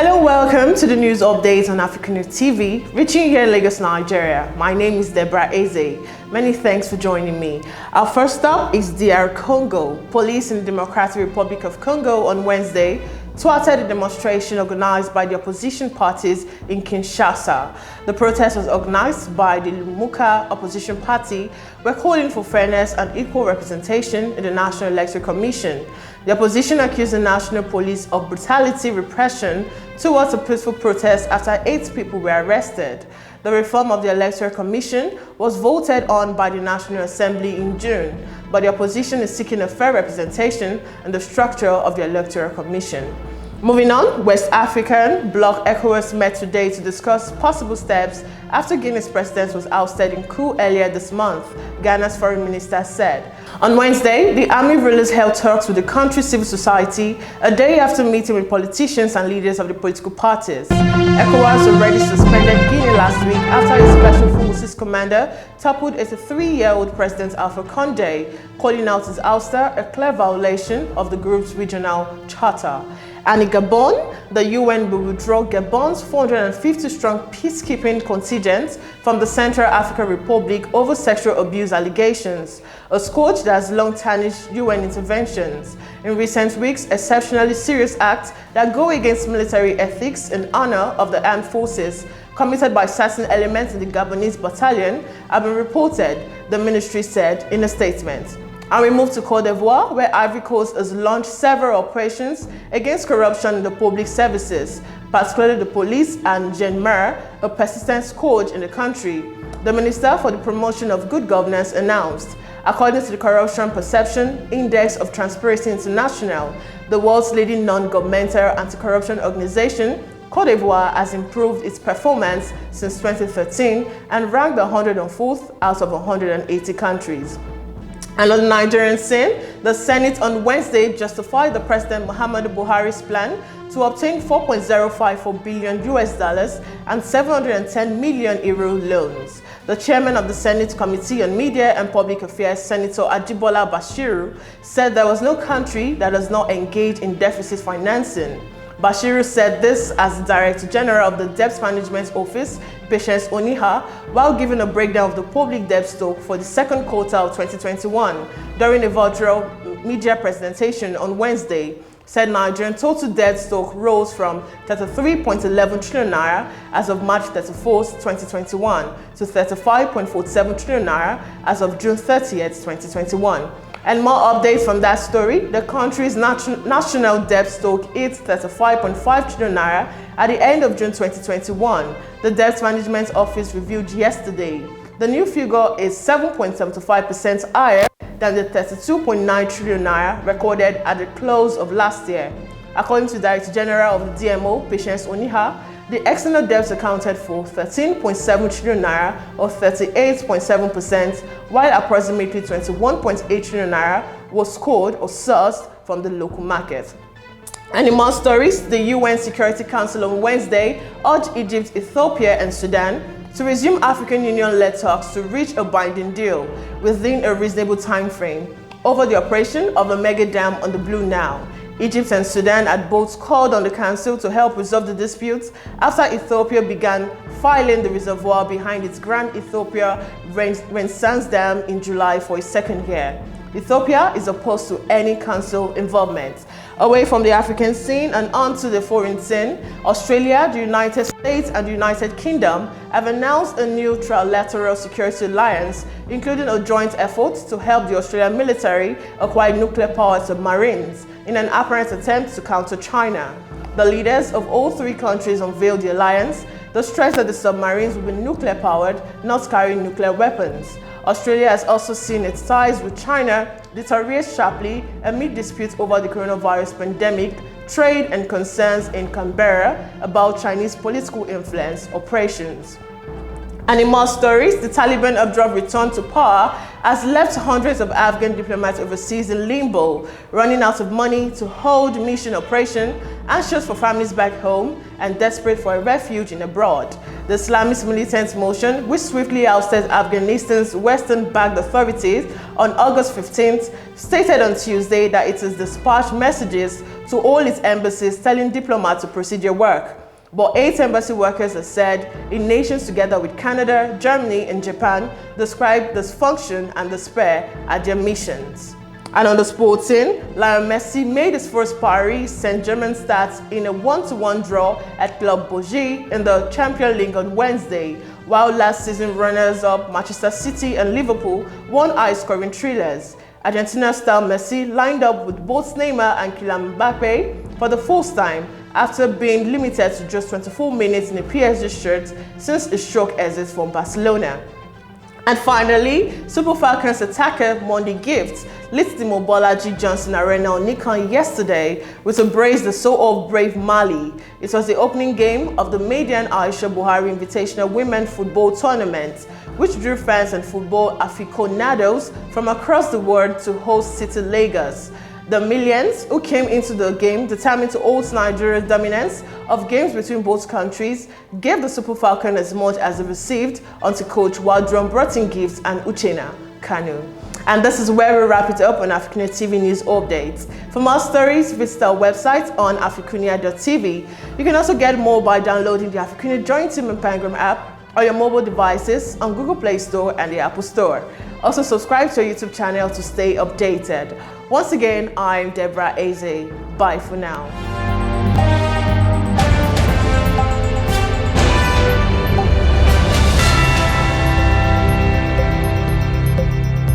Hello, welcome to the news updates on AFRICUNIA TV, reaching you here in Lagos, Nigeria. My name is Deborah Ezeh. Many thanks for joining me. Our first stop is DR Congo. Police in the Democratic Republic of Congo on Wednesday thwarted a demonstration organized by the opposition parties in Kinshasa. The protest was organized by the Lumumba opposition party, who are calling for fairness and equal representation in the National Electoral Commission. The opposition accused the national police of brutality repression towards a peaceful protest after 8 people were arrested. The reform of the Electoral Commission was voted on by the National Assembly in June, but the opposition is seeking a fair representation in the structure of the Electoral Commission. Moving on, West African bloc ECOWAS met today to discuss possible steps after Guinea's president was ousted in coup earlier this month, Ghana's foreign minister said. On Wednesday, the army rulers held talks with the country's civil society a day after meeting with politicians and leaders of the political parties. ECOWAS already suspended Guinea last week after a special forces commander toppled 83-year-old President Alpha Condé, calling out his ouster a clear violation of the group's regional charter. And in Gabon, the UN will withdraw Gabon's 450-strong peacekeeping contingent from the Central African Republic over sexual abuse allegations, a scourge that has long tarnished UN interventions. In recent weeks, exceptionally serious acts that go against military ethics in honor of the armed forces committed by certain elements in the Gabonese battalion have been reported, the ministry said in a statement. And we move to Côte d'Ivoire, where Ivory Coast has launched several operations against corruption in the public services, particularly the police and gendarmerie, a persistent scourge in the country. The Minister for the Promotion of Good Governance announced, according to the Corruption Perception Index of Transparency International, the world's leading non-governmental anti-corruption organization, Côte d'Ivoire has improved its performance since 2013 and ranked 104th out of 180 countries. And on the Nigerian scene, the Senate on Wednesday justified the President Muhammadu Buhari's plan to obtain $4.054 billion and 710 million euro loans. The chairman of the Senate Committee on Media and Public Affairs, Senator Ajibola Bashiru, said there was no country that does not engage in deficit financing. Bashiru said this as the Director General of the Debt Management Office, Patience Oniha, while giving a breakdown of the public debt stock for the second quarter of 2021 during a virtual media presentation on Wednesday. Said Nigerian total debt stock rose from 33.11 trillion naira as of March 31st, 2021 to 35.47 trillion naira as of June 30th, 2021. And more updates from that story, the country's national debt stock hit 35.5 trillion naira at the end of June 2021. The Debt Management Office reviewed yesterday. The new figure is 7.75% higher than the 32.9 trillion naira recorded at the close of last year. According to the Director General of the DMO, Patience Oniha, the external debts accounted for 13.7 trillion naira or 38.7%, while approximately 21.8 trillion naira was scored or sourced from the local market. And in more stories, the UN Security Council on Wednesday urged Egypt, Ethiopia, and Sudan to resume African Union-led talks to reach a binding deal within a reasonable time frame over the operation of a mega dam on the Blue Nile. Egypt and Sudan had both called on the Council to help resolve the disputes after Ethiopia began filing the reservoir behind its Grand Ethiopia Renaissance Dam in July for its second year. Ethiopia is opposed to any Council involvement. Away from the African scene and onto the foreign scene, Australia, the United States, and the United Kingdom have announced a new trilateral security alliance, including a joint effort to help the Australian military acquire nuclear-powered submarines in an apparent attempt to counter China. The leaders of all 3 countries unveiled the alliance. They stressed that the submarines will be nuclear-powered, not carrying nuclear weapons. Australia has also seen its ties with China deteriorate sharply amid disputes over the coronavirus pandemic, trade, and concerns in Canberra about Chinese political influence operations. And in more stories, the Taliban abrupt return to power has left hundreds of Afghan diplomats overseas in limbo, running out of money to hold mission operation, anxious for families back home, and desperate for a refuge in abroad. The Islamist militant motion, which swiftly ousted Afghanistan's Western-backed authorities on August 15th, stated on Tuesday that it has dispatched messages to all its embassies telling diplomats to proceed their work. But 8 embassy workers have said in nations together with Canada, Germany, and Japan described dysfunction and despair at their missions. And on the sports scene, Lionel Messi made his first Paris Saint-Germain start in a 1-1 draw at Club Brugge in the Champions League on Wednesday, while last season runners-up Manchester City and Liverpool won high-scoring thrillers. Argentina star Messi lined up with both Neymar and Kylian Mbappe for the first time after being limited to just 24 minutes in a PSG shirt since he struck Ezeh from Barcelona. And finally, Super Falcons attacker Monday Gift lit the Mobolaji Johnson Arena Onikan yesterday with a brace the soul of brave Mali. It was the opening game of the Median Aisha Buhari Invitational Women's Football Tournament, which drew fans and football aficionados from across the world to host City Lagos. The millions who came into the game determined to hold Nigeria's dominance of games between both countries gave the Super Falcons as much as they received unto coach Waldron brought in gifts and Uchenna Kanu. And this is where we wrap it up on AFRICUNIA TV News Updates. For more stories, visit our website on AFRICUNIA.tv. You can also get more by downloading the AFRICUNIA Joint Team and Pangram app on your mobile devices on Google Play Store and the Apple Store. Also subscribe to our YouTube channel to stay updated. Once again, I'm Deborah Ezeh. Bye for now.